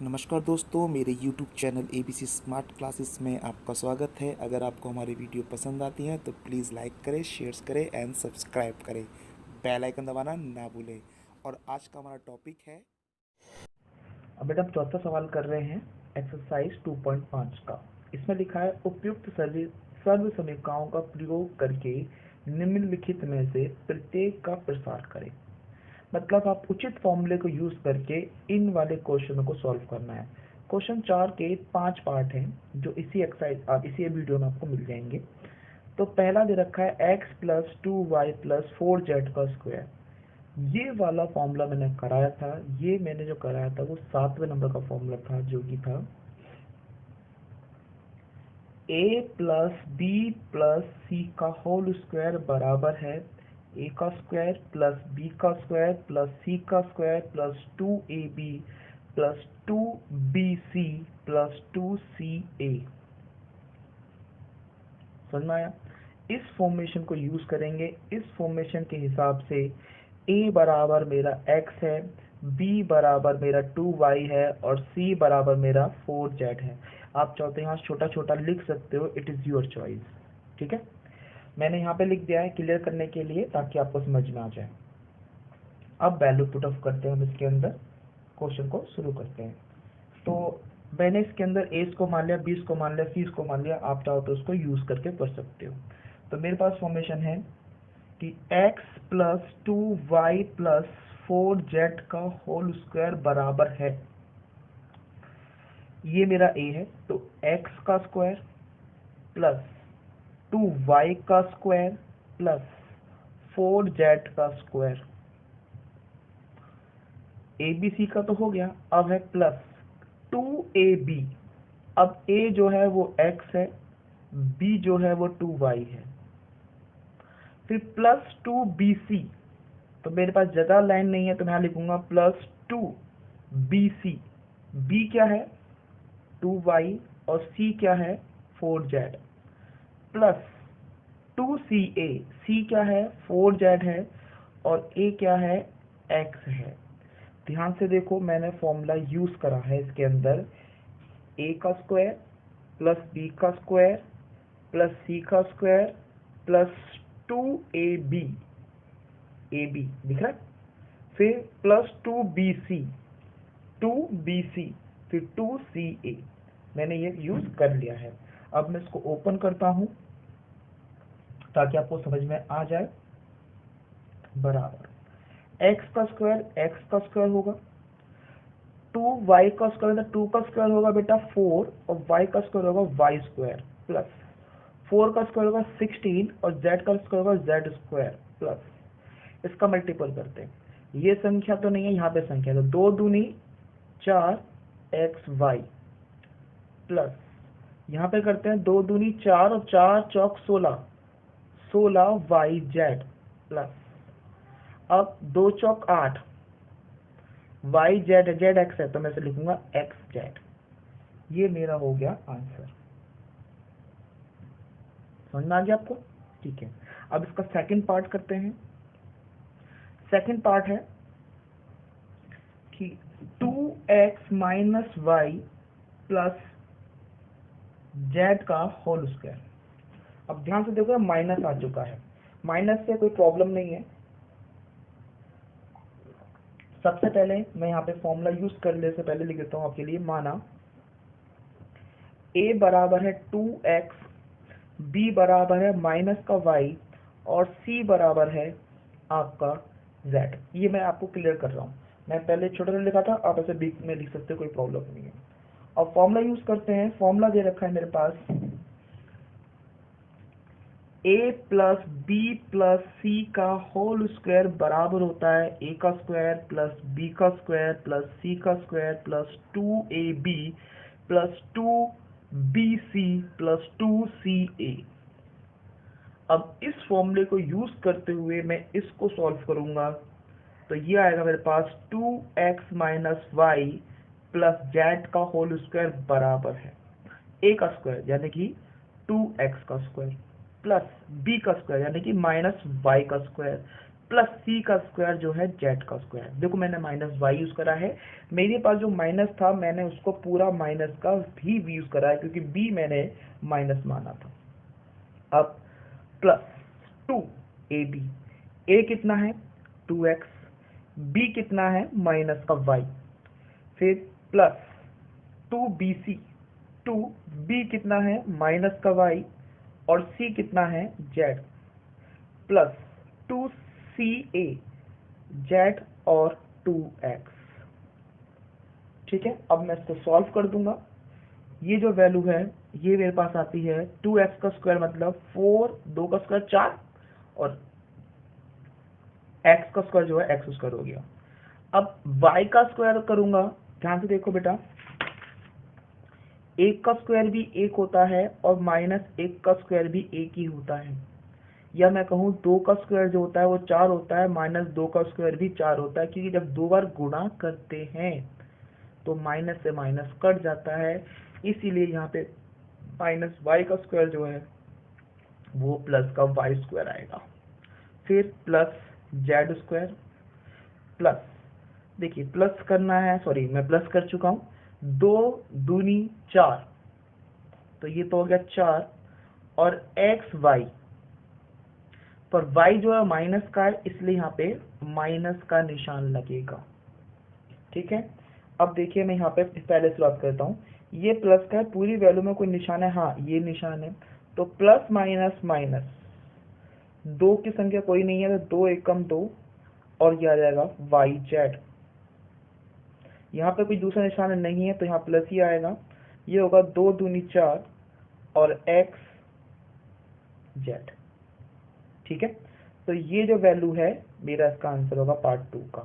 नमस्कार दोस्तों, मेरे YouTube channel ABC smart classes में आपका स्वागत है। अगर आपको हमारी वीडियो पसंद आती हैं तो प्लीज़ लाइक करें, शेयर करें एंड सब्सक्राइब करें। बेल आइकन दबाना ना भूलें। और आज का हमारा टॉपिक है। अब बेटा हम चौथा सवाल कर रहे हैं एक्सरसाइज 2.5 का। इसमें लिखा है उपयुक्त सर्व समीकरणों का प्रयोग करके निम्नलिखित में से प्रत्येक का प्रसार करें। मतलब आप उचित फॉर्मूले को यूज करके इन वाले क्वेश्चनों को सॉल्व करना है। क्वेश्चन 4 के 5 पार्ट हैं जो इसी एक्सरसाइज इसी वीडियो में आपको मिल जाएंगे। तो पहला दे रखा है x plus 2y plus 4z का स्क्वायर। ये वाला फॉर्मूला मैंने कराया था, ये मैंने जो कराया था वो 7वें नंबर का फॉर्मूला था, जो कि था a plus B plus C का होल स्क्वायर बराबर है a का स्क्वायर प्लस b का स्क्वायर प्लस c का square plus 2ab plus 2bc plus 2ca। समझ में आया? इस फॉर्मेशन को यूज करेंगे। इस फॉर्मेशन के हिसाब से a बराबर मेरा x है, b बराबर मेरा 2y है और c बराबर मेरा 4z है। आप चाहते हैं यहाँ छोटा छोटा लिख सकते हो, इट इज योर चॉइस। ठीक है, मैंने यहाँ पे लिख दिया है क्लियर करने के लिए, ताकि आपको समझ में आ जाए। अब वैल्यू पुट ऑफ करते हैं हम इसके अंदर, क्वेश्चन को शुरू करते हैं। तो मैंने इसके अंदर a को मान लिया, b को मान लिया, c को मान लिया। आप चाहो तो उसको यूज करके कर सकते हो। तो मेरे पास फॉर्मेशन है कि x plus 2y plus 4z का होल स्क्वायर बराबर है, ये मेरा a है, तो x का स्क्वायर प्लस 2y का स्क्वायर प्लस 4z का स्क्वायर। ABC का तो हो गया, अब है प्लस 2AB। अब a जो है वो x है, b जो है वो 2y है, फिर प्लस 2BC। तो मेरे पास जगह लाइन नहीं है तो मैं यहाँ लिखूंगा प्लस 2BC। b क्या है 2y और c क्या है 4z, प्लस 2CA। c क्या है 4z है और a क्या है x है। ध्यान से देखो, मैंने फॉर्मूला यूज करा है इसके अंदर, a का स्क्वायर प्लस b का स्क्वायर प्लस c का स्क्वायर प्लस 2ab, ab दिख रहा है, फिर प्लस 2bc फिर 2ca। मैंने ये यूज कर लिया है। अब मैं इसको ओपन करता हूं ताकि आपको समझ में आ जाए। बराबर x का स्क्वायर होगा, 2y का स्क्वायर, 2 का स्क्वायर होगा बेटा 4 और y का स्क्वायर होगा y स्क्वायर, प्लस 4 का स्क्वायर होगा 16 और z का स्क्वायर होगा z स्क्वायर, प्लस इसका मल्टीपल करते हैं। ये संख्या तो नहीं है, यहाँ पे संख्या है, तो 2 दूनी 4xy प्लस यहाँ पे करते हैं 2 दूनी 4 और 4 चौक 16 प्लस अब 2 चौक 8, वाई जेड एक्स है तो मैं इसे लिखूंगा एक्स जेड। ये मेरा हो गया आंसर। समझ में आ गया आपको? ठीक है, अब इसका सेकंड पार्ट करते हैं। सेकंड पार्ट है कि 2x minus Y plus Z का होल स्क्वायर। अब ध्यान से देखो, माइनस आ चुका है, माइनस से कोई प्रॉब्लम नहीं है। सबसे पहले मैं यहाँ पे फॉर्मूला यूज करने से पहले लिख देता हूँ आपके लिए। माना a बराबर है 2x, b बराबर है माइनस का y और c बराबर है आपका z। ये मैं आपको क्लियर कर रहा हूँ, मैं पहले छोटा सा लिखा था, आप ऐसे बीच में लिख सकते हो, कोई प्रॉब्लम नहीं है। अब फॉर्मूला यूज करते हैं। फॉर्मूला दे रखा है मेरे पास, a plus B plus C का होल स्क्वायर बराबर होता है a का स्क्वायर प्लस b का स्क्वायर प्लस c का square plus 2ab plus 2bc plus 2ca। अब इस फॉर्मूले को यूज करते हुए मैं इसको सॉल्व करूंगा, तो ये आएगा मेरे पास 2x minus Y plus Z का होल स्क्वायर बराबर है a का स्क्वायर यानी कि 2x का स्क्वायर प्लस b का स्क्वायर यानी कि माइनस y का स्क्वायर प्लस सी का स्क्वायर जो है जेड का स्क्वायर। देखो मैंने माइनस वाई यूज करा है, मेरे पास जो माइनस था मैंने उसको पूरा माइनस का भी यूज करा है क्योंकि बी मैंने माइनस माना था। अब प्लस 2ab, ए कितना है 2x, बी कितना है माइनस का y, फिर प्लस 2bc, 2b कितना है माइनस का y और c कितना है z, प्लस 2ca z और 2x। ठीक है, अब मैं इसको सॉल्व कर दूंगा। ये जो वैल्यू है ये मेरे पास आती है 2x का स्क्वायर मतलब 4, 2 का स्क्वायर 4 और x का स्क्वायर जो है x स्क्वायर हो गया। अब y का स्क्वायर करूंगा, ध्यान से देखो बेटा, 1 का स्क्वायर भी 1 होता है और माइनस 1 का स्क्वायर भी 1 ही होता है, या मैं कहूँ 2 का स्क्वायर जो होता है वो 4 होता है, माइनस 2 का स्क्वायर भी 4 होता है, क्योंकि जब दो बार गुणा करते हैं तो माइनस से माइनस कट जाता है, इसीलिए यहाँ पे माइनस वाई का स्क्वायर जो है वो प्लस का वाई स्क्वायर आएगा। फिर प्लस जेड स्क्वायर, प्लस देखिए प्लस करना है, सॉरी मैं प्लस कर चुका हूँ, 2 दूनी 4, तो ये तो हो गया 4 और एक्स वाई, पर y जो है माइनस का है इसलिए यहाँ पे माइनस का निशान लगेगा। ठीक है, अब देखिए मैं यहाँ पे पहले शुरुआत करता हूँ, ये प्लस का है, पूरी वैल्यू में कोई निशान है, हाँ ये निशान है, तो प्लस माइनस माइनस, 2 की संख्या कोई नहीं है तो 2 एकम 2 और ये आ जाएगा वाई जेड। यहाँ पे कोई दूसरा निशान नहीं है तो यहाँ प्लस ही आएगा, ये होगा 2 दूनी 4 और एक्स जेड। ठीक है, तो ये जो वैल्यू है मेरा इसका आंसर होगा पार्ट 2 का।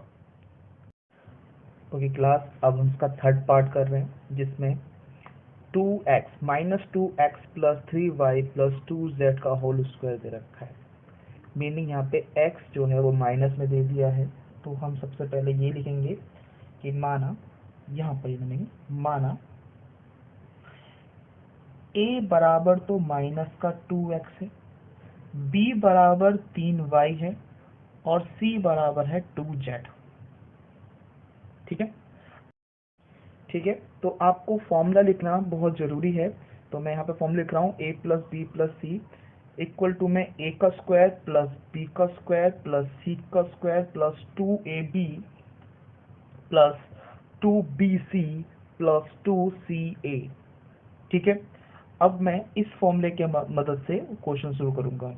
ओके क्लास, अब हम इसका थर्ड पार्ट कर रहे हैं जिसमें 2x minus 2x plus 3y plus 2z का होल स्क्वायर दे रखा है। मीनिंग यहाँ पे x जो है वो माइनस में दे दिया है, तो हम सबसे पहले ये लिखेंगे कि माना, यहाँ पर नहीं, माना a बराबर तो माइनस का 2x है, b बराबर 3y है और c बराबर है 2z। ठीक है, ठीक है, तो आपको फॉर्मूला लिखना बहुत जरूरी है, तो मैं यहाँ पे फॉर्मूला लिख रहा हूँ a plus B plus C equal to में a का स्क्वायर प्लस b का स्क्वायर प्लस c का square plus 2ab plus 2bc plus 2ca। ठीक है, अब मैं इस फॉर्मूले के मदद से क्वेश्चन शुरू करूंगा।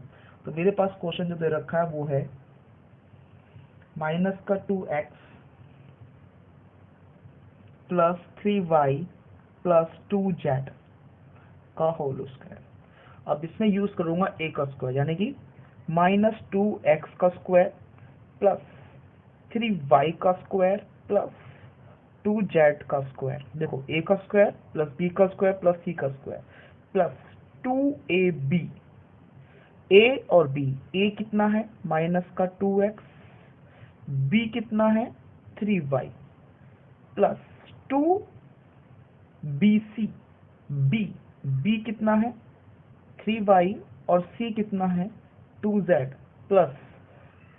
तो मेरे पास क्वेश्चन जो दे रखा है वो है माइनस का 2x plus 3y plus 2z का होल स्क्वायर। अब इसमें यूज करूंगा a का स्क्वायर, यानी कि माइनस 2x का स्क्वायर प्लस 3y का स्क्वायर प्लस 2z का स्क्वायर। देखो a का स्क्वायर प्लस b का स्क्वायर प्लस c का स्क्वायर प्लस 2ab, a और b, a कितना है माइनस का 2x, b कितना है 3y प्लस 2bc, b कितना है 3y और c कितना है 2z प्लस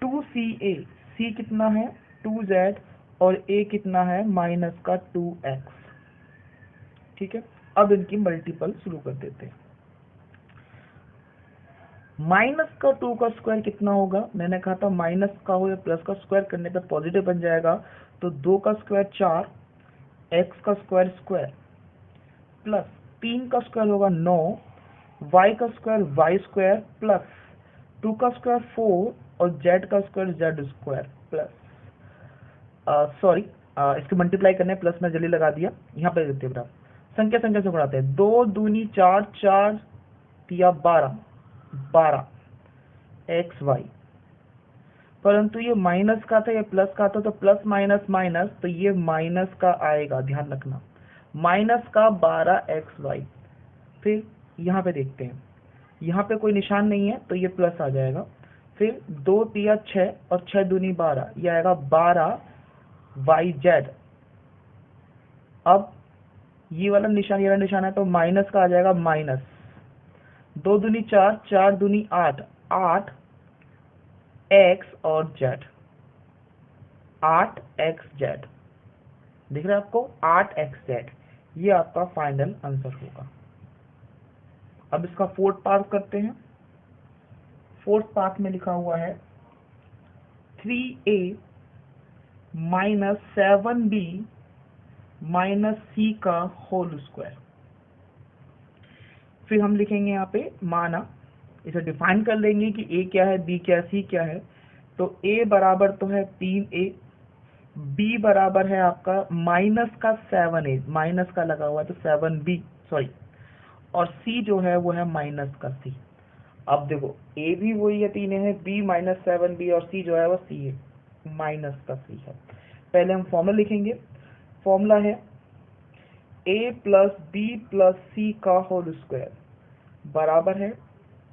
2ca, c कितना है 2z और a कितना है माइनस का 2x। ठीक है, अब इनकी मल्टीपल शुरू कर देते हैं। माइनस का 2 का स्क्वायर कितना होगा, मैंने कहा था माइनस का हो या प्लस का स्क्वायर करने पे पॉजिटिव बन जाएगा, तो 2 का स्क्वायर 4, x का स्क्वायर स्क्वायर प्लस 3 का स्क्वायर होगा 9, y का स्क्वायर y स्क्वायर प्लस 2 का स्क्वायर 4 और z का square z square plus sorry इसके मल्टीप्लाई करने प्लस में जल्दी लगा दिया, यहाँ पे देखते हैं संख्या संख्या से बढ़ाते हैं, 2 दूनी 4, 4 या 12 एक्स वाई, परंतु ये माइनस का था या प्लस का था, तो प्लस माइनस माइनस, तो ये माइनस का आएगा, ध्यान रखना, माइनस का 12 एक्स वाई। फिर यहाँ पे देखते हैं, यहाँ पे कोई निशान नहीं है तो ये प्लस आ जाएगा, फिर 2 तिया 6 और 6 दूनी 12, ये आएगा 12 वाई जेड। अब ये वाला निशान है तो माइनस का आ जाएगा माइनस, 2 दूनी 4, 4 दूनी 8, 8 एक्स और जेड, 8xz दिख रहा है आपको, 8xz, ये आपका फाइनल आंसर होगा। अब इसका फोर्थ पार्ट करते हैं। फोर्थ पार्ट में लिखा हुआ है 3a minus 7b minus c का होल स्क्वायर। फिर हम लिखेंगे यहाँ पे माना, इसे डिफाइन कर लेंगे कि a क्या है, b क्या है, c क्या है। तो a बराबर तो है 3a, b बराबर है आपका माइनस का 7a, माइनस का लगा हुआ है तो 7b, सॉरी, और c जो है वो है माइनस का c। अब देखो a भी वही है 3a है, b माइनस 7b और c जो है वो c है, माइनस का c है। पहले हम फॉर्मूला लिखेंगे। फॉर्मूला है a plus b plus c का होल स्क्वायर बराबर है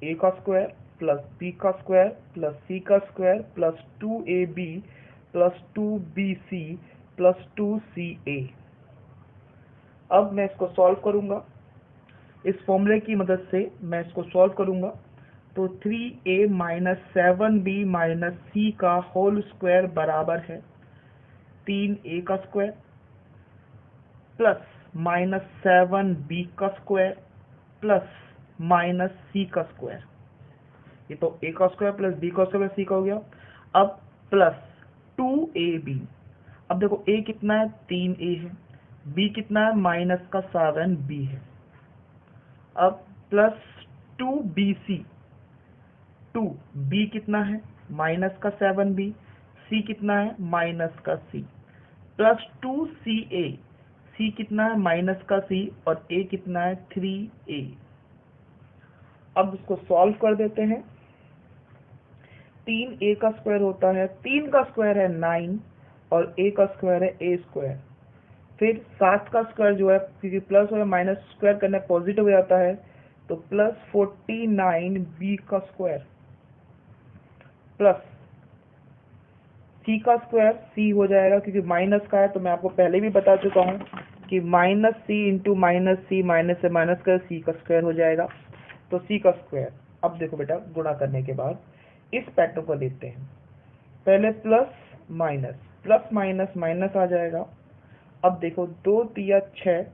a का स्क्वायर प्लस b का स्क्वायर प्लस c का square plus 2ab plus 2bc plus 2ca। अब मैं इसको सॉल्व करूंगा, इस फॉर्मूले की मदद से मैं इसको सॉल्व करूंगा। तो 3a minus 7b minus c का होल स्क्वायर बराबर है 3a का स्क्वायर प्लस माइनस 7b का स्क्वायर प्लस माइनस c का स्क्वायर। ये तो a का स्क्वायर प्लस b का स्क्वायर c का हो गया। अब प्लस 2ab, अब देखो a कितना है, 3a है, b कितना है, माइनस का 7b है। अब प्लस 2bc, 2b कितना है, माइनस का 7b, c कितना है, माइनस का c, प्लस 2ca, c कितना है, माइनस का c, और a कितना है, 3a। अब इसको सॉल्व कर देते हैं। 3a का स्क्वायर होता है, 3 का स्क्वायर है 9 और a का स्क्वायर है a स्क्वायर। फिर 7 का स्क्वायर जो है, क्योंकि प्लस और माइनस स्क्वायर करने पॉजिटिव हो जाता है, तो प्लस 49b का स्क्वायर प्लस c का स्क्वायर, c हो जाएगा क्योंकि माइनस का है, तो मैं आपको पहले भी बता चुका हूँ कि माइनस c इंटू माइनस सी, माइनस से माइनस कर c का स्क्वायर हो जाएगा, तो c का स्क्वायर। अब देखो बेटा, गुणा करने के बाद इस पैटर्न को देखते हैं। पहले प्लस माइनस माइनस आ जाएगा। अब देखो 2 तिया 6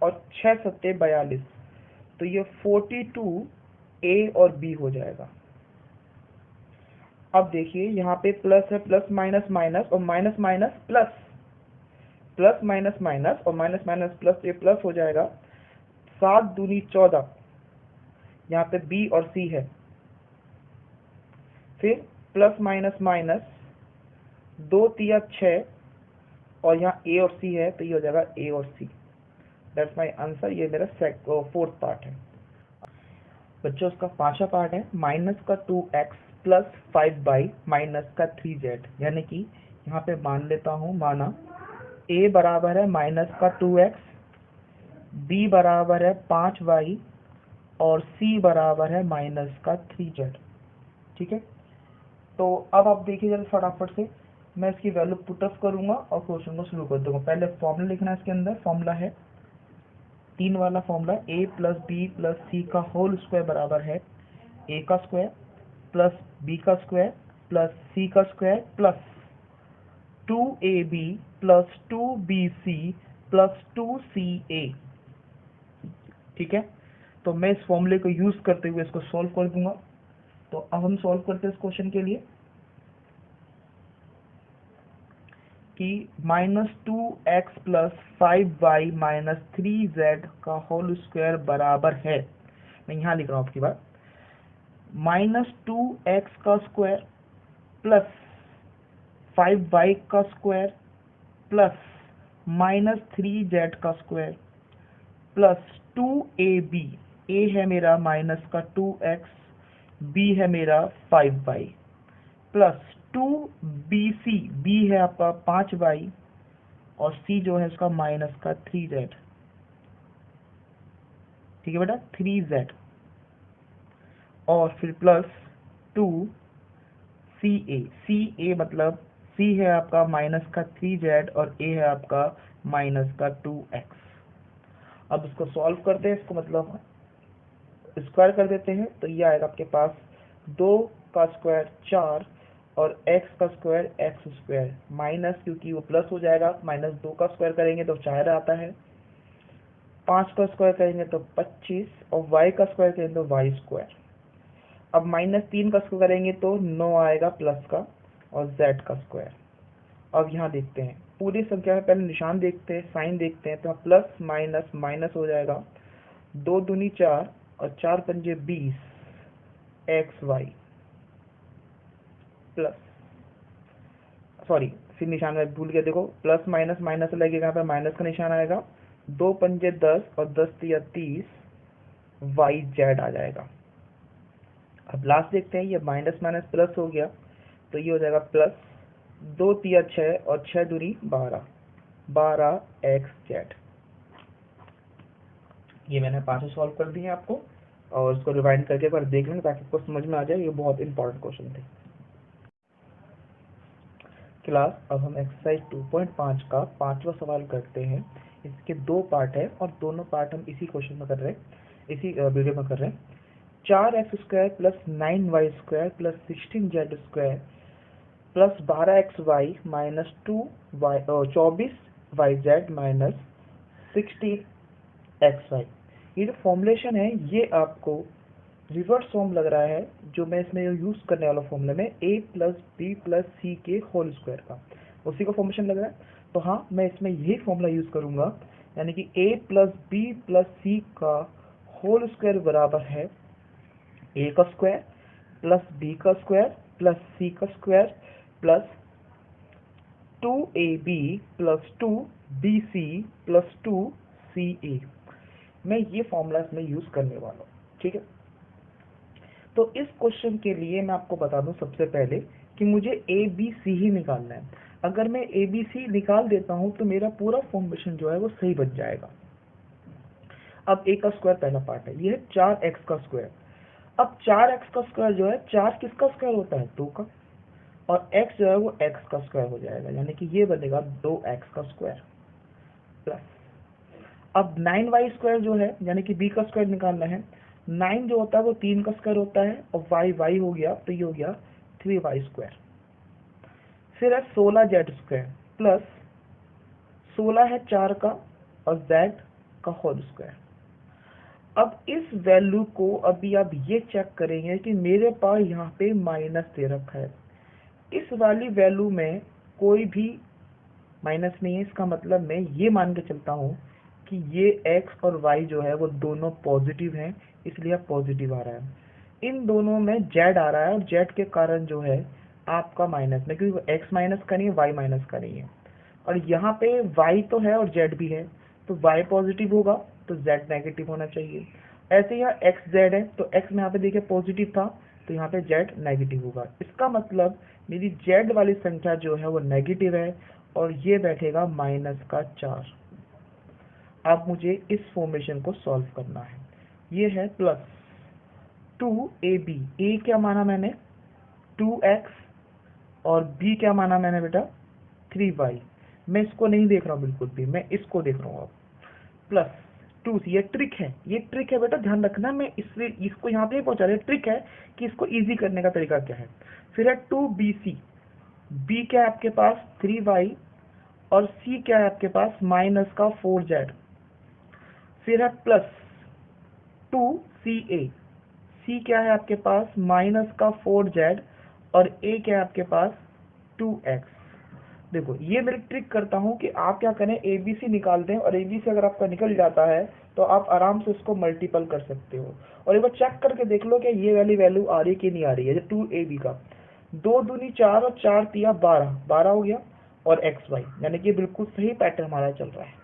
और 6 सत्ते 42, तो ये 42a और b हो जाएगा। अब देखिए यहाँ पे प्लस है, प्लस माइनस माइनस और minus minus plus, plus minus minus और माइनस माइनस प्लस, ये प्लस हो जाएगा। 7 दूनी 14, यहाँ पे b और c है। फिर प्लस माइनस माइनस 2 तिया 6 और यहाँ a और c है, तो ये हो जाएगा a और c। That's my answer. ये मेरा फोर्थ पार्ट है। बच्चों उसका पांचवा पार्ट है माइनस का 2x प्लस 5y माइनस का 3z, यानी कि यहाँ पे मान लेता हूँ, माना a बराबर है माइनस का 2x, b बराबर है 5y और c बराबर है माइनस का 3z। ठीक है, तो अब आप देखिए जरा फटाफट से, मैं इसकी वैल्यू पुटअप करूंगा और क्वेश्चन को शुरू कर दूंगा। पहले फॉर्मूला लिखना है इसके अंदर। फॉर्मूला है 3 वाला formula, a plus B plus C का होल स्क्वायर बराबर है a का स्क्वायर प्लस b का स्क्वायर प्लस c का square plus 2ab plus 2bc plus 2ca। ठीक है, तो मैं इस फॉर्मूले को यूज करते हुए इसको सॉल्व कर दूंगा। तो अब हम सॉल्व करते हैं इस क्वेश्चन के लिए कि minus 2x plus 5y minus 3z का होल स्क्वायर बराबर है, मैं यहाँ लिख रहा हूँ आपकी बात, माइनस 2x का स्क्वायर प्लस 5y का स्क्वायर प्लस माइनस 3z का स्क्वायर प्लस 2ab, a है मेरा माइनस का 2x, b है मेरा 5y प्लस 2bc, b है आपका 5y और c जो है इसका माइनस का 3z। ठीक है बेटा, 3z और फिर प्लस 2ca, ca मतलब c है आपका माइनस का 3z और a है आपका माइनस का 2x। अब इसको सॉल्व करते हैं, इसको मतलब स्क्वायर कर देते हैं, तो ये आएगा आपके पास 2 का स्क्वायर 4 और x का स्क्वायर एक्स स्क्वायर माइनस, क्योंकि वो प्लस हो जाएगा, माइनस 2 का स्क्वायर करेंगे तो 4 आता है, 5 का स्क्वायर करेंगे तो 25 और y का स्क्वायर करेंगे तो y स्क्वायर। अब माइनस 3 का स्क्वायर करेंगे तो 9 आएगा प्लस का और z का स्क्वायर। अब यहाँ देखते हैं पूरी संख्या में पहले निशान देखते हैं, साइन देखते हैं, तो प्लस माइनस माइनस हो जाएगा, 2 दूनी 4 और 4 पंजे 20 एक्स वाई प्लस, सॉरी फिर निशान में भूल गया, देखो प्लस माइनस माइनस लगेगा, यहाँ पर माइनस का निशान आएगा, 2 पंजे 10 और 10 तिया 30 वाई जेड आ जाएगा। अब लास्ट देखते हैं, ये माइनस माइनस प्लस हो गया तो ये हो जाएगा प्लस 2 तिया 6 और 6 दूनी 12 एक्स जेड। ये मैंने 5 सॉल्व कर दिए आपको, और इसको रिवाइंड करके एक बार देख लेंगे ताकि आपको समझ में आ जाए, ये बहुत इंपॉर्टेंट क्वेश्चन थे। क्लास, अब हम एक्सरसाइज 2.5 का 5वां सवाल करते हैं। इसके 2 पार्ट है और दोनों पार्ट हम इसी क्वेश्चन में कर रहे हैं, इसी वीडियो में कर रहे हैं। 4x square plus 9y square plus 16z square plus 12xy minus 24yz minus 16xy। ये जो फॉर्मुलेशन है ये आपको रिवर्स फॉर्म लग रहा है, जो मैं इसमें यूज करने वाला फॉर्मूला में a प्लस बी प्लस सी के होल स्क्वायर का, उसी का फॉर्मेशन लग रहा है। तो हाँ, मैं इसमें यही फॉर्मूला यूज करूंगा, यानी कि a plus B plus C का होल स्क्वायर बराबर है a का स्क्वायर प्लस b का स्क्वायर प्लस c का square plus 2ab plus 2bc plus 2ca। मैं ये फॉर्मूला इसमें यूज करने वाला हूँ, ठीक है। तो इस क्वेश्चन के लिए मैं आपको बता दूं सबसे पहले कि मुझे ए बी सी ही निकालना है। अगर मैं ए बी सी निकाल देता हूं तो मेरा पूरा फॉर्मेशन जो है वो सही बच जाएगा। अब ए का स्क्वायर पहला पार्ट है, ये है 4x का स्क्वायर। अब 4x का स्क्वायर जो है, 4 किसका स्क्वायर होता है, 2 का, और x जो है वो x का स्क्वायर हो जाएगा, यानी कि ये बनेगा 2x का स्क्वायर प्लस। अब 9y स्क्वायर जो है, यानी कि b का स्क्वायर निकालना है। 9 जो होता है वो 3 का स्क्वायर होता है और y हो गया, तो ये हो गया 3y स्क्वायर। फिर है 16z स्क्वायर प्लस 16 है 4 का और z का होल स्क्वायर। अब इस वैल्यू को अभी आप ये चेक करेंगे कि मेरे पास यहाँ पे माइनस दे रखा है, इस वाली वैल्यू में कोई भी माइनस नहीं है। इसका मतलब मैं ये मान के चलता हूँ कि ये x और y जो है वो दोनों पॉजिटिव हैं, इसलिए पॉजिटिव आ रहा है। इन दोनों में z आ रहा है और z के कारण जो है आपका माइनस में, क्योंकि x माइनस का नहीं है, y माइनस का नहीं है, और यहाँ पे y तो है और z भी है, तो y पॉजिटिव होगा तो z नेगेटिव होना चाहिए। ऐसे यहाँ x z है तो x में यहाँ पे देखिए पॉजिटिव था तो यहाँ पे z नेगेटिव होगा। इसका मतलब मेरी z वाली संख्या जो है वो नेगेटिव है और ये बैठेगा -4। अब मुझे इस फॉर्मेशन को सॉल्व करना है। ये है प्लस 2ab, a क्या माना मैंने 2x और b क्या माना मैंने बेटा 3y। मैं इसको नहीं देख रहा हूँ बिल्कुल भी, मैं इसको देख रहा हूँ। अब प्लस 2c, ये ट्रिक है, ये ट्रिक है बेटा, ध्यान रखना। मैं इसको यहाँ पे पहुंचा रहा, ट्रिक है कि इसको इजी करने का तरीका क्या है। फिर है 2bc, b क्या है आपके पास 3y और c क्या है आपके पास माइनस का 4z। फिर है प्लस 2ca, c क्या है आपके पास माइनस का 4z और a क्या है आपके पास 2x। देखो ये मेरी ट्रिक करता हूँ कि आप क्या करें, ABC निकाल दें और ABC अगर आपका निकल जाता है तो आप आराम से उसको मल्टीपल कर सकते हो, और एक बार चेक करके देख लो कि ये वाली वैल्यू आ रही है कि नहीं आ रही है। 2ab का 2 दूनी 4 और 4 तिया 12 हो गया, और xy, यानी कि बिल्कुल सही पैटर्न हमारा चल रहा है।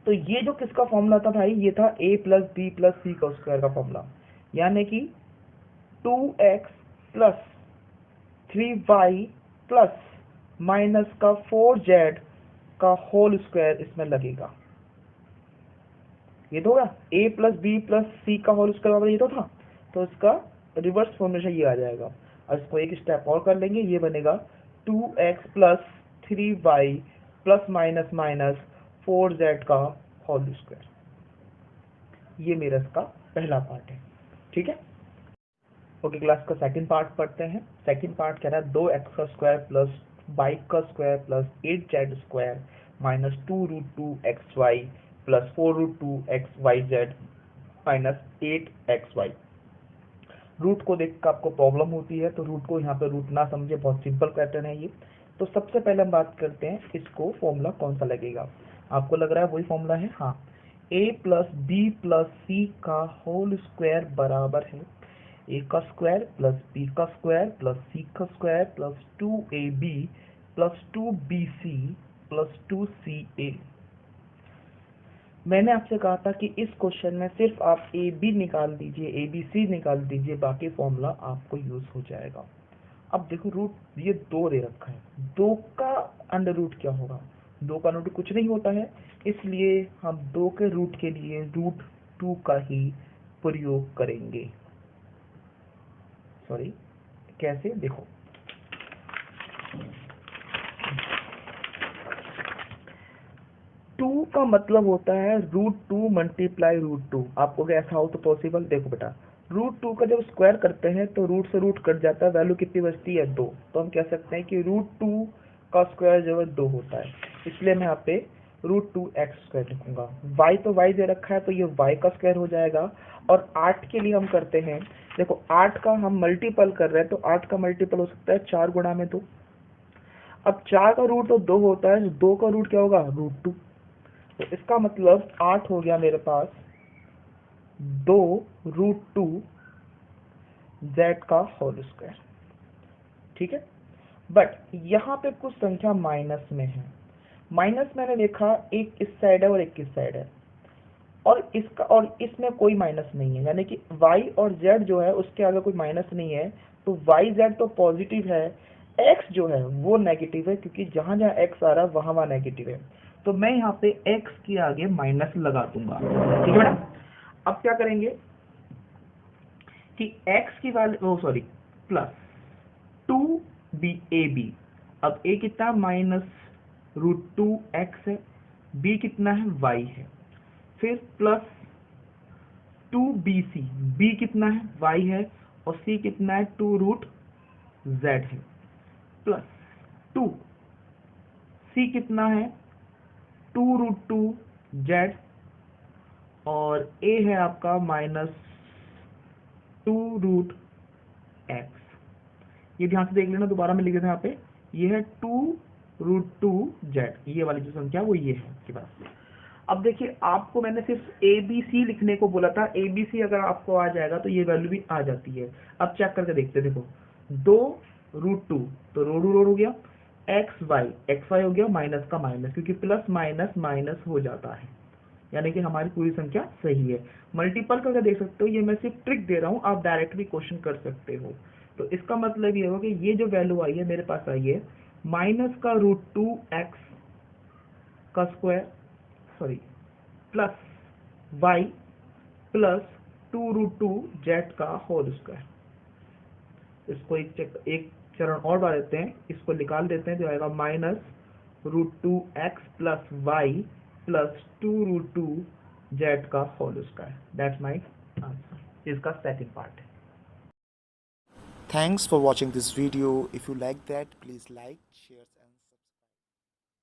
तो ये जो किसका फॉर्मूला था भाई, ये था a plus B plus C का स्क्वायर का फॉर्मूला, यानी कि 2x plus 3y plus minus का 4z का होल स्क्वायर इसमें लगेगा। ये तो होगा a plus B plus C का होल स्क्वायर बराबर ये तो था, तो इसका रिवर्स फॉर्मेशन ये आ जाएगा। और इसको एक स्टेप और कर लेंगे, ये बनेगा 2x plus 3y plus minus minus 4z का होल स्क्वायर। ये मेरा इसका पहला पार्ट है, ठीक है। ओके क्लास का सेकंड पार्ट पढ़ते हैं। सेकंड पार्ट कह रहा है 2x का स्क्वायर प्लस y का square plus 8z square minus 2√2xy plus 4√2xyz minus 8xy। Root को देख कर आपको प्रॉब्लम होती है तो रूट को यहाँ पे रूट ना समझे, बहुत सिंपल पैटर्न है ये। तो सबसे पहले हम बात करते हैं इसको फॉर्मूला कौन सा लगेगा। आपको लग रहा है वही फॉर्मूला है, हाँ, a plus B plus C का होल स्क्वायर बराबर है a का स्क्वायर प्लस b का स्क्वायर प्लस c का square plus 2ab plus 2bc plus 2ca। मैंने आपसे कहा था कि इस क्वेश्चन में सिर्फ आप ए बी निकाल दीजिए, ए बी सी निकाल दीजिए, बाकी फॉर्मूला आपको यूज हो जाएगा। अब देखो रूट ये 2 दे रखा है, 2 का अंडर रूट क्या होगा, 2 का अंडर रूट कुछ नहीं होता है, इसलिए हम 2 के रूट के लिए √2 का ही प्रयोग करेंगे। सॉरी, कैसे, देखो 2 का मतलब होता है √2 मल्टीप्लाई √2। आपको क्या ऐसा हो तो पॉसिबल, देखो बेटा √2 का जब स्क्वायर करते हैं तो रूट से रूट कट जाता है, वैल्यू कितनी बचती है 2। तो हम कह सकते हैं कि √2 का स्क्वायर जो है 2 होता है, इसलिए मैं यहाँ पे √2x² लिखूंगा। y तो y दे रखा है तो ये y का स्क्वायर हो जाएगा। और 8 के लिए हम करते हैं, देखो 8 का हम मल्टीपल कर रहे हैं तो 8 का मल्टीपल हो सकता है 4 गुणा में 2। अब 4 का रूट तो 2 होता है, 2 का रूट क्या होगा √2। तो इसका मतलब 8 हो गया मेरे पास 2√2 z का होल स्क्वायर, ठीक है। बट यहाँ पे कुछ संख्या माइनस में है, माइनस मैंने देखा एक इस साइड है और एक इस साइड है, और इसका और इसमें कोई माइनस नहीं है, यानी कि y और z जो है उसके आगे कोई माइनस नहीं है, तो y z तो पॉजिटिव है, x जो है वो नेगेटिव है, क्योंकि जहां जहां x आ रहा है वहां वहां नेगेटिव है। तो मैं यहाँ पे x के आगे माइनस लगा दूंगा, ठीक है बेटा। अब क्या करेंगे कि x की वैल्यू सॉरी प्लस 2ab, अब a कितना -√2x है, b कितना है y है, फिर प्लस 2bc, b कितना है y है, और c कितना है 2√z है, प्लस 2 c कितना है 2√2z, और a है आपका -2√x। ये ध्यान से देख लेना, दोबारा मैं लिख देता हूं यहाँ पे, ये है 2√2z, ये वाली जो संख्या वो ये है इसके पास। अब देखिए आपको मैंने सिर्फ ए बी सी लिखने को बोला था, ए बी सी अगर आपको आ जाएगा तो ये वैल्यू भी आ जाती है। अब चेक करके देखते हैं, देखो 2√2 तो रो हो गया, एक्स वाई हो गया माइनस का माइनस, क्योंकि प्लस माइनस माइनस हो जाता है, यानी कि हमारी पूरी संख्या सही है। मल्टीपल करके देख सकते हो, ये मैं सिर्फ ट्रिक दे रहा हूँ, आप डायरेक्ट भी क्वेश्चन कर सकते हो। तो इसका मतलब ये होगा कि ये जो वैल्यू आई है मेरे पास आई है माइनस का √2x का square sorry plus y plus 2√2z का होल स्क्वायर। इसको एक चरण और बढ़ा देते हैं, इसको निकाल देते हैं, जो आएगा -√2x plus y plus 2√2z का whole square. That's my answer, इसका सेकंड पार्ट है। Thanks for watching this video. If you like that, please like, share.